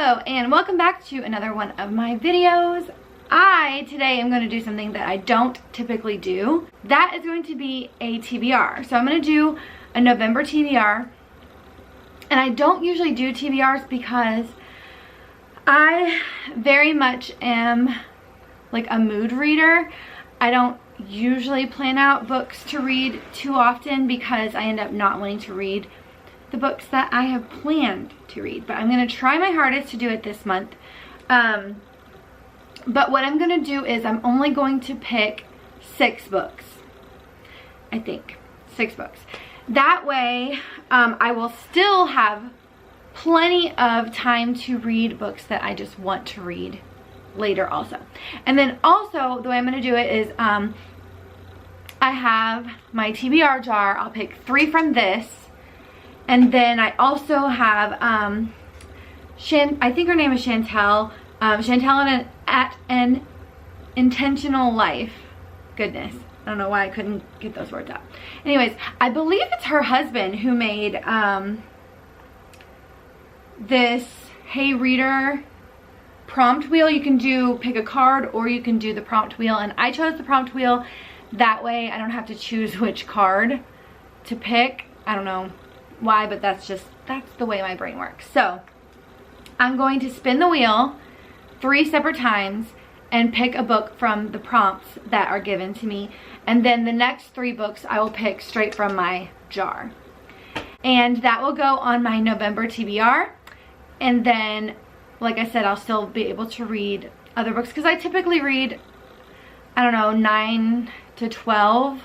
Hello and welcome back to another one of my videos. Today am going to do something that I don't typically do. That is going to be a TBR. So I'm going to do a November TBR. And I don't usually do TBRs because I very much am like a mood reader. I don't usually plan out books to read too often because I end up not wanting to read the books that I have planned to read. But I'm going to try my hardest to do it this month. But what I'm going to do is I'm only going to pick 6 books. I think 6 books. That way I will still have plenty of time to read books that I just want to read later also. And then also the way I'm going to do it is I have my TBR jar. I'll pick 3 from this. And then I also have I think her name is Chantel. Chantel at an Intentional Life. Goodness, I don't know why I couldn't get those words out. Anyways, I believe it's her husband who made this Hey Reader prompt wheel. You can pick a card or you can do the prompt wheel, and I chose the prompt wheel. That way I don't have to choose which card to pick. I don't know why, but that's the way my brain works. So I'm going to spin the wheel 3 separate times and pick a book from the prompts that are given to me, and then the next 3 books I will pick straight from my jar, and that will go on my November TBR. And then, like I said, I'll still be able to read other books because I typically read, I don't know, 9 to 12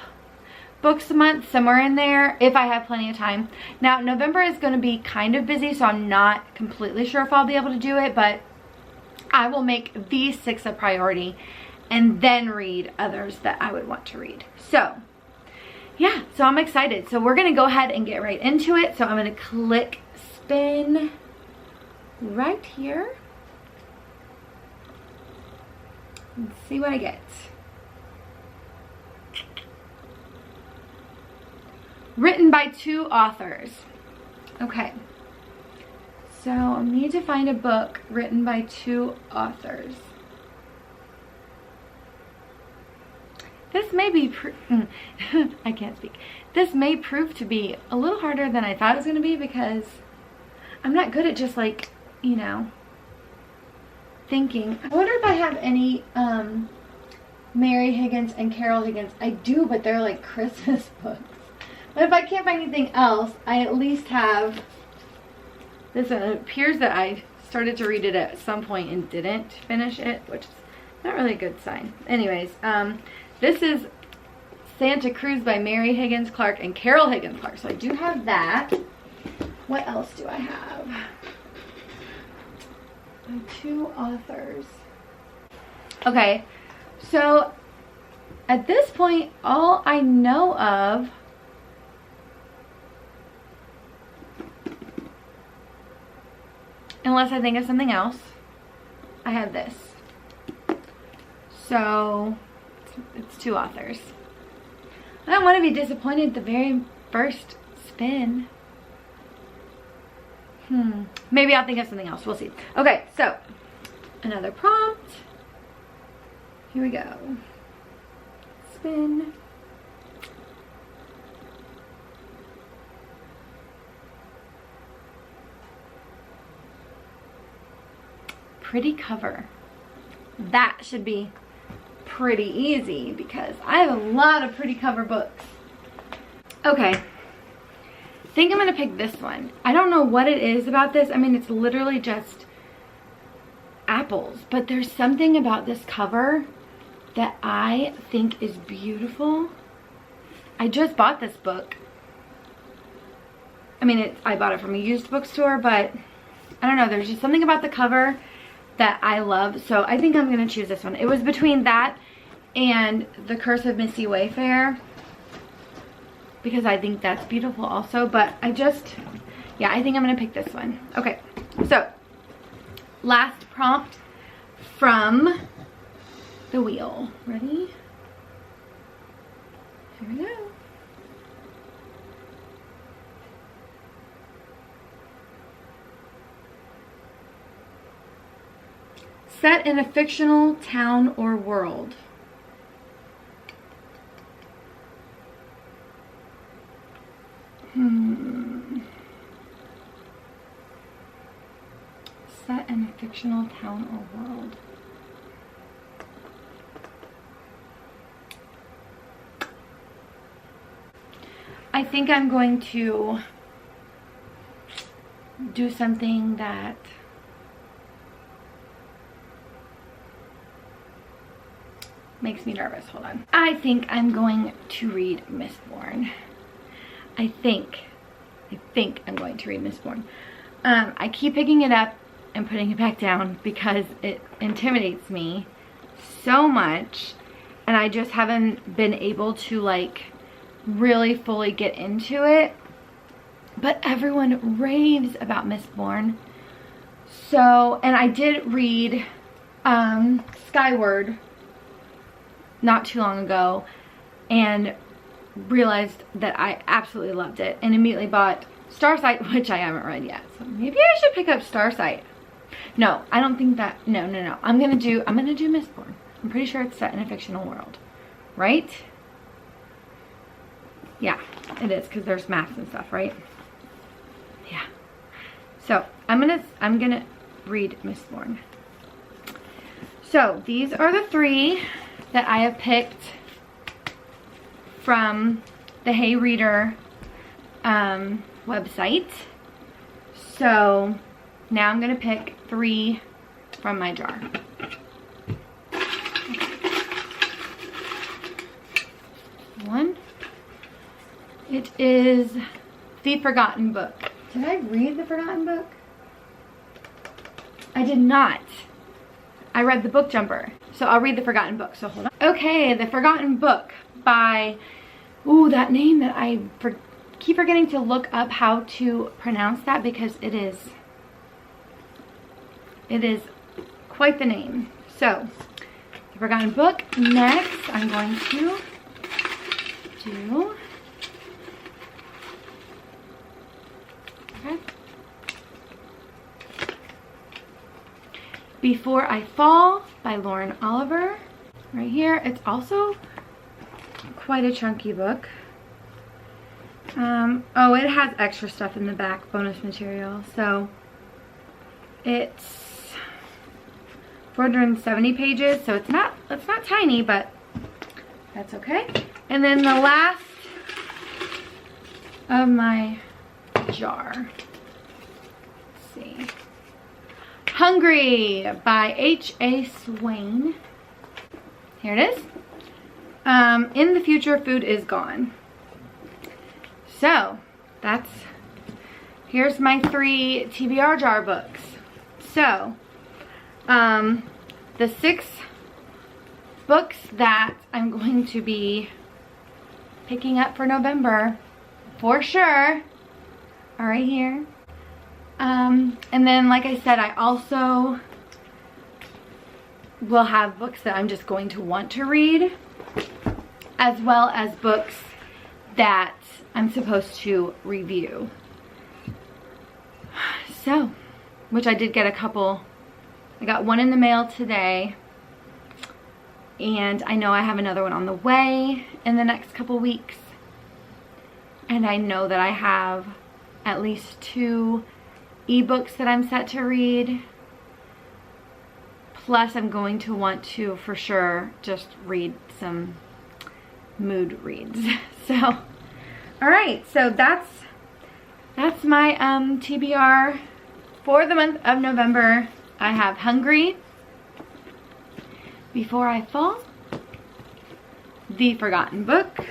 books a month, somewhere in there, if I have plenty of time. Now November is going to be kind of busy, so I'm not completely sure if I'll be able to do it, but I will make these 6 a priority and then read others that I would want to read. So yeah, so I'm excited. So we're going to go ahead and get right into it. So I'm going to click spin right here and see what I get. Written by 2 authors. Okay. So I need to find a book written by 2 authors. This may be, I can't speak. This may prove to be a little harder than I thought it was going to be because I'm not good at just like, you know, thinking. I wonder if I have any Mary Higgins and Carol Higgins. I do, but they're like Christmas books. But if I can't find anything else, I at least have this one. It appears that I started to read it at some point and didn't finish it, which is not really a good sign. Anyways, this is Santa Cruz by Mary Higgins Clark and Carol Higgins Clark. So I do have that. What else do I have? 2 authors. Okay, so at this point, all I know of unless I think of something else, I have this. So it's 2 authors. I don't want to be disappointed at the very first spin. Maybe I'll think of something else. We'll see. Okay, so another prompt. Here we go. Spin. Pretty cover. That should be pretty easy because I have a lot of pretty cover books. Okay, I think I'm gonna pick this one. I don't know what it is about this. I mean, it's literally just apples, but there's something about this cover that I think is beautiful. I just bought this book. I mean, I bought it from a used bookstore, but I don't know, there's just something about the cover that I love, so I think I'm gonna choose this one. It was between that and The Curse of Missy Wayfair because I think that's beautiful also, but I think I'm gonna pick this one. Okay, so last prompt from the wheel. Ready? Here we go. Set in a fictional town or world. Set in a fictional town or world. I think I'm going to do something that makes me nervous. Hold on. I think I'm going to read Mistborn. I think I'm going to read Mistborn. I keep picking it up and putting it back down because it intimidates me so much, and I just haven't been able to like really fully get into it. But everyone raves about Mistborn. So, and I did read Skyward not too long ago and realized that I absolutely loved it and immediately bought Starsight, which I haven't read yet. So maybe I should pick up Starsight. No, I don't think that, no. I'm gonna do Mistborn. I'm pretty sure it's set in a fictional world, right? Yeah, it is, because there's maps and stuff, right? Yeah. So I'm gonna read Mistborn. So these are the 3 that I have picked from the Hey Reader website. So now I'm gonna pick 3 from my jar. One. It is The Forgotten Book. Did I read The Forgotten Book? I did not. I read The Book Jumper. So I'll read The Forgotten Book, so hold on. Okay, The Forgotten Book by, ooh, that name that I keep forgetting to look up how to pronounce that because it is quite the name. So, The Forgotten Book. Next, I'm going to do, okay, Before I Fall by Lauren Oliver. Right here. It's also quite a chunky book. Oh, it has extra stuff in the back, bonus material. So it's 470 pages, so it's not tiny, but that's okay. And then the last of my jar. Let's see. Hungry by H.A. Swain. Here it is. In the future, food is gone. So, here's my 3 TBR jar books. So, the 6 books that I'm going to be picking up for November, for sure, are right here. And then, like I said, I also will have books that I'm just going to want to read, as well as books that I'm supposed to review. So, which I did get a couple. I got one in the mail today, and I know I have another one on the way in the next couple weeks. And I know that I have at least 2 ebooks that I'm set to read. Plus, I'm going to want to, for sure, just read some mood reads. So, all right. So that's my TBR for the month of November. I have Hungry, Before I Fall, The Forgotten Book,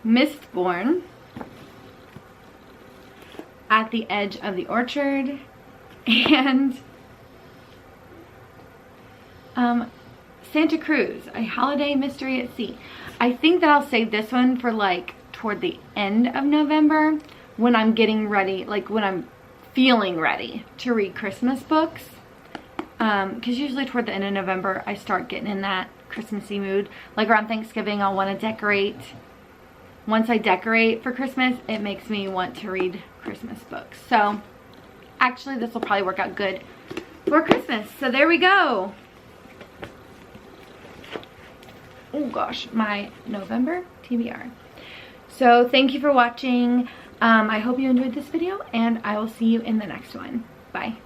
Mistborn, At the Edge of the Orchard, and Santa Cruz, A Holiday Mystery at Sea. I think that I'll save this one for like toward the end of November, when I'm getting ready, like when I'm feeling ready to read Christmas books. Because usually toward the end of November, I start getting in that Christmassy mood. Like around Thanksgiving, I'll want to decorate. Once I decorate for Christmas, it makes me want to read Christmas books. So actually, this will probably work out good for Christmas. So there we go. Oh gosh, my November TBR. So thank you for watching. I hope you enjoyed this video, and I will see you in the next one. Bye.